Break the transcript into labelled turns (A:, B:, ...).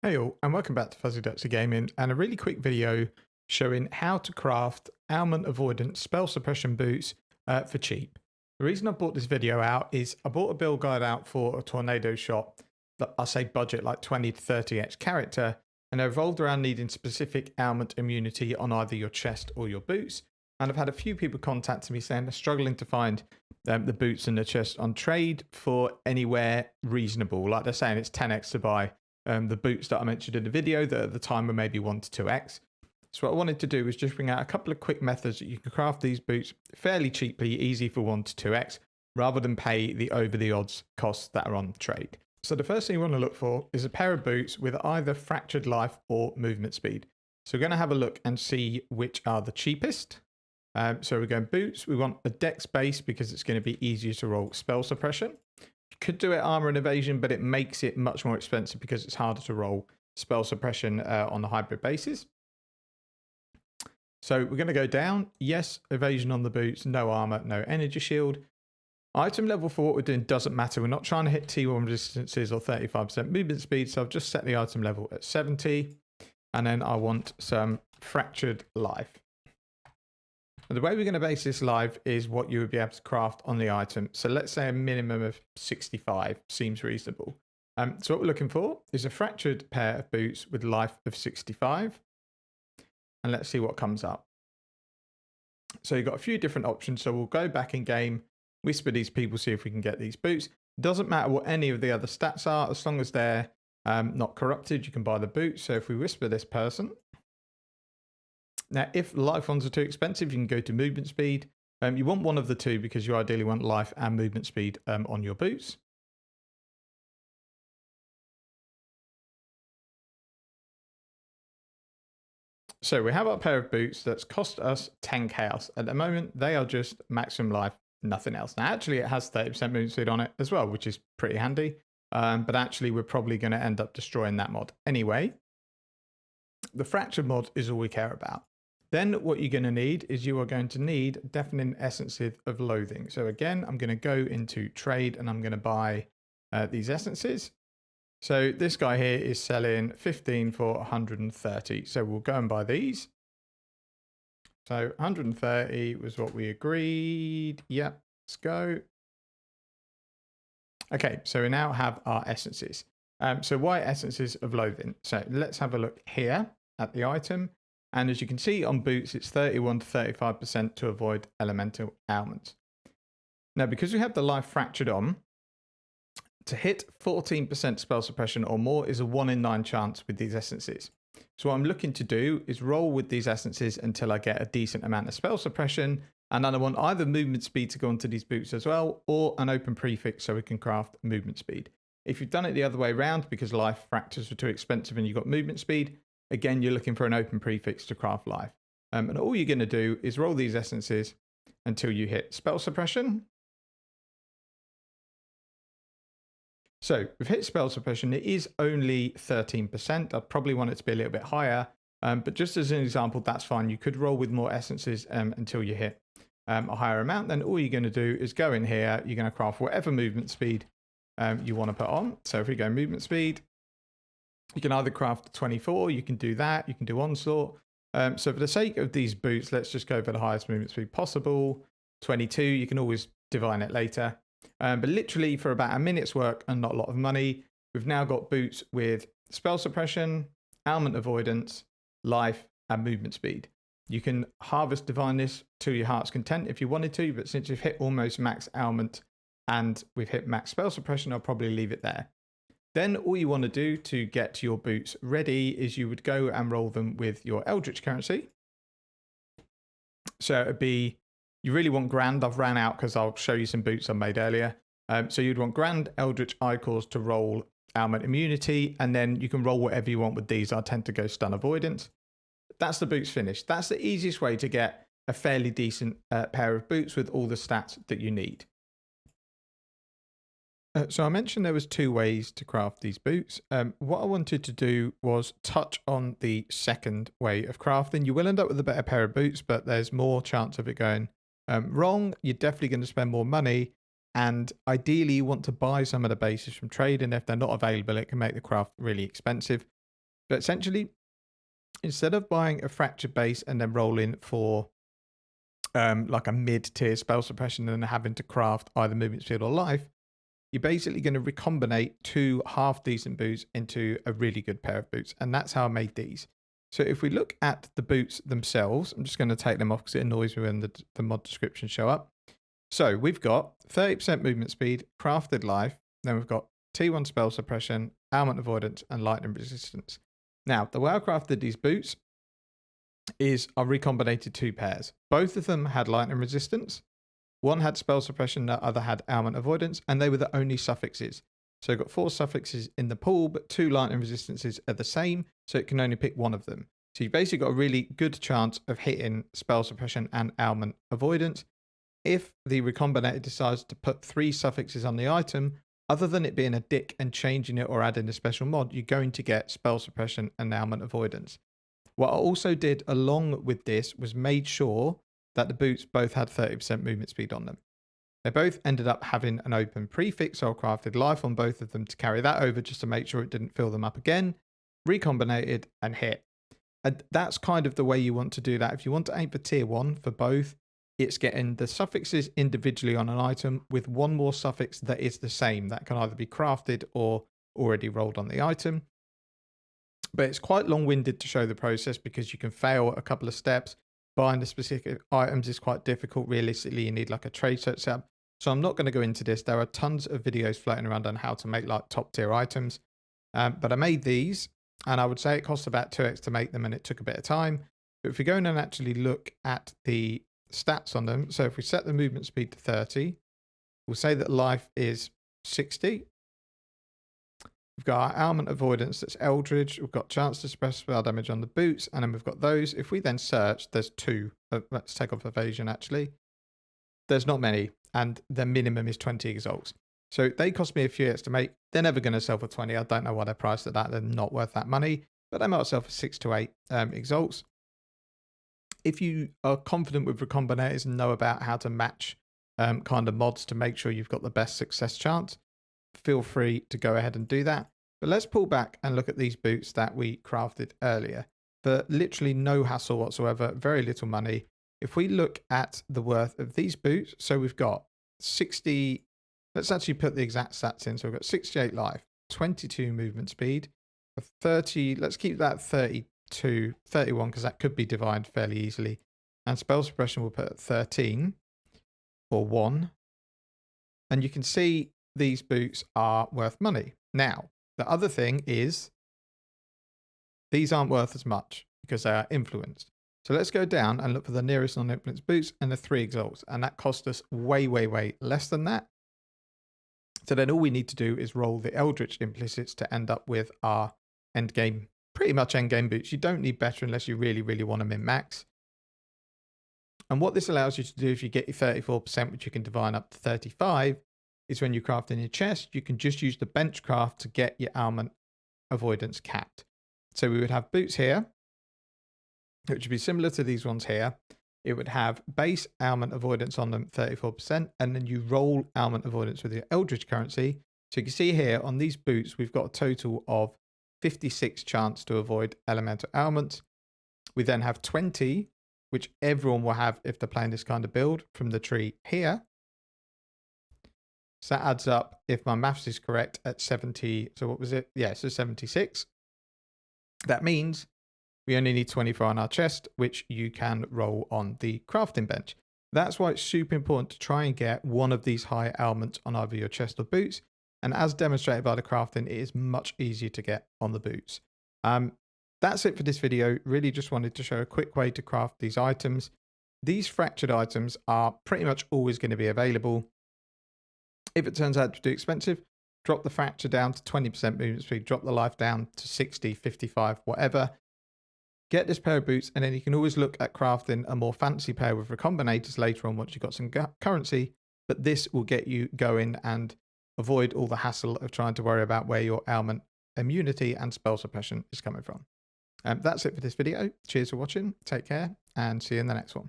A: Hey all, and welcome back to Fuzzy Ducksy Gaming, and a really quick video showing how to craft Ailment Avoidance spell suppression boots for cheap. The reason I brought this video out is I bought a build guide out for a tornado shot that I say budget like 20 to 30x character, and they're revolved around needing specific ailment immunity on either your chest or your boots. And I've had a few people contact me saying they're struggling to find the boots and the chest on trade for anywhere reasonable. Like they're saying it's 10x to buy the boots that I mentioned in the video that at the time were maybe 1 to 2x. So what I wanted to do was just bring out a couple of quick methods that you can craft these boots fairly cheaply, easy for 1 to 2x, rather than pay the over the odds costs that are on trade. So the first thing you want to look for is a pair of boots with either fractured life or movement speed. So we're going to have a look and see which are the cheapest. So we're going boots. We want a dex base because it's going to be easier to roll spell suppression. You could do it armor and evasion, but it makes it much more expensive because it's harder to roll spell suppression on the hybrid bases. So we're going to go down. Yes, evasion on the boots, no armor, no energy shield. Item level for what we're doing doesn't matter. We're not trying to hit T1 resistances or 35% movement speed. So I've just set the item level at 70. And then I want some fractured life. And the way we're going to base this live is what you would be able to craft on the item. So let's say a minimum of 65 seems reasonable. So what we're looking for is a fractured pair of boots with life of 65. And let's see what comes up. So you've got a few different options. So we'll go back in game, whisper these people, see if we can get these boots. Doesn't matter what any of the other stats are, as long as they're not corrupted, you can buy the boots. So if we whisper this person, now, if life ones are too expensive, you can go to movement speed. You want one of the two because you ideally want life and movement speed on your boots. So we have our pair of boots that's cost us 10 chaos. At the moment, they are just maximum life, nothing else. Now, actually, it has 30% movement speed on it as well, which is pretty handy. But actually, we're probably going to end up destroying that mod anyway. The fractured mod is all we care about. Then what you're going to need is you are going to need deafening essences of loathing. So again, I'm going to go into trade and I'm going to buy these essences. So this guy here is selling 15 for 130. So we'll go and buy these. So 130 was what we agreed. Yep, let's go. Okay, so we now have our essences. So why essences of loathing? So let's have a look here at the item. And as you can see on boots, it's 31 to 35% to avoid elemental ailments. Now, because we have the life fractured on, to hit 14% spell suppression or more is a 1 in 9 chance with these essences. So what I'm looking to do is roll with these essences until I get a decent amount of spell suppression. And then I want either movement speed to go onto these boots as well, or an open prefix so we can craft movement speed. If you've done it the other way around because life fractures were too expensive and you've got movement speed, again, you're looking for an open prefix to craft life. And all you're going to do is roll these essences until you hit spell suppression. So we've hit spell suppression. It is only 13%. I'd probably want it to be a little bit higher. But just as an example, that's fine. You could roll with more essences until you hit a higher amount. Then all you're going to do is go in here. You're going to craft whatever movement speed you want to put on. So if we go movement speed, you can either craft 24, you can do that, you can do onslaught. So for the sake of these boots, let's just go for the highest movement speed possible. 22, you can always divine it later. But literally for about a minute's work and not a lot of money, we've now got boots with spell suppression, ailment avoidance, life, and movement speed. You can harvest divine this to your heart's content if you wanted to, but since you've hit almost max ailment and we've hit max spell suppression, I'll probably leave it there. Then all you want to do to get your boots ready is you would go and roll them with your Eldritch currency. So it'd be, you really want Grand. I've ran out because I'll show you some boots I made earlier. So you'd want Grand Eldritch Icors to roll Ailment Immunity, and then you can roll whatever you want with these. I tend to go Stun Avoidance. That's the boots finished. That's the easiest way to get a fairly decent pair of boots with all the stats that you need. So I mentioned there was 2 ways to craft these boots. What I wanted to do was touch on the second way of crafting. You will end up with a better pair of boots, but there's more chance of it going wrong. You're definitely going to spend more money. And ideally, you want to buy some of the bases from trade. And if they're not available, it can make the craft really expensive. But essentially, instead of buying a fractured base and then rolling for like a mid-tier spell suppression and then having to craft either movement speed or life, you're basically going to recombinate 2 half-decent boots into a really good pair of boots. And that's how I made these. So if we look at the boots themselves, I'm just going to take them off because it annoys me when the mod descriptions show up. So we've got 30% movement speed, crafted life, then we've got T1 spell suppression, ailment avoidance, and lightning resistance. Now, the way I crafted these boots is I recombinated 2 pairs. Both of them had lightning resistance. One had spell suppression, the other had ailment avoidance, and they were the only suffixes. So I've got 4 suffixes in the pool, but 2 lightning resistances are the same, so it can only pick one of them. So you've basically got a really good chance of hitting spell suppression and ailment avoidance. If the recombinator decides to put 3 suffixes on the item, other than it being a dick and changing it or adding a special mod, you're going to get spell suppression and ailment avoidance. What I also did along with this was made sure that the boots both had 30% movement speed on them. They both ended up having an open prefix, so I crafted life on both of them to carry that over just to make sure it didn't fill them up again, recombinated and hit. And that's kind of the way you want to do that. If you want to aim for tier 1 for both, it's getting the suffixes individually on an item with one more suffix that is the same. That can either be crafted or already rolled on the item. But it's quite long-winded to show the process because you can fail a couple of steps. Buying the specific items is quite difficult. Realistically, you need like a trade setup. So I'm not going to go into this. There are tons of videos floating around on how to make like top tier items. But I made these and I would say it cost about 2x to make them and it took a bit of time. But if we go in and actually look at the stats on them. So if we set the movement speed to 30, we'll say that life is 60. We've got our ailment avoidance, that's Eldritch. We've got chance to suppress spell damage on the boots, and then we've got those. If we then search, there's 2. Let's take off evasion actually. There's not many, and their minimum is 20 exalts. So they cost me a few X to make. They're never going to sell for 20. I don't know why they're priced at that. They're not worth that money, but they might sell for 6 to 8 exalts. If you are confident with recombinators and know about how to match kind of mods to make sure you've got the best success chance, feel free to go ahead and do that. But let's pull back and look at these boots that we crafted earlier for literally no hassle whatsoever, very little money. If we look at the worth of these boots, so we've got 60, let's actually put the exact stats in. So we've got 68 life, 22 movement speed, 30, let's keep that 32, 31, because that could be divined fairly easily. And spell suppression we'll put at 13 or 1. And you can see these boots are worth money. Now, the other thing is these aren't worth as much because they are influenced. So let's go down and look for the nearest non-influenced boots and the 3 exalts. And that cost us way, way, way less than that. So then all we need to do is roll the Eldritch implicits to end up with our end game, pretty much end game boots. You don't need better unless you really, really want them in max. And what this allows you to do if you get your 34%, which you can divine up to 35, is when you craft in your chest, you can just use the bench craft to get your ailment avoidance capped. So we would have boots here, which would be similar to these ones here. It would have base ailment avoidance on them, 34%, and then you roll ailment avoidance with your Eldritch currency. So you can see here on these boots, we've got a total of 56 chance to avoid elemental ailments. We then have 20, which everyone will have if they're playing this kind of build from the tree here. So that adds up, if my maths is correct, at 70. So what was it? Yeah, so 76. That means we only need 24 on our chest, which you can roll on the crafting bench. That's why it's super important to try and get one of these high ailments on either your chest or boots. And as demonstrated by the crafting, it is much easier to get on the boots. That's it for this video. Really just wanted to show a quick way to craft these items. These fractured items are pretty much always going to be available. If it turns out to be too expensive, drop the fracture down to 20% movement speed, drop the life down to 60, 55, whatever. Get this pair of boots, and then you can always look at crafting a more fancy pair with recombinators later on once you've got some currency. But this will get you going and avoid all the hassle of trying to worry about where your ailment immunity and spell suppression is coming from. That's it for this video. Cheers for watching. Take care and see you in the next one.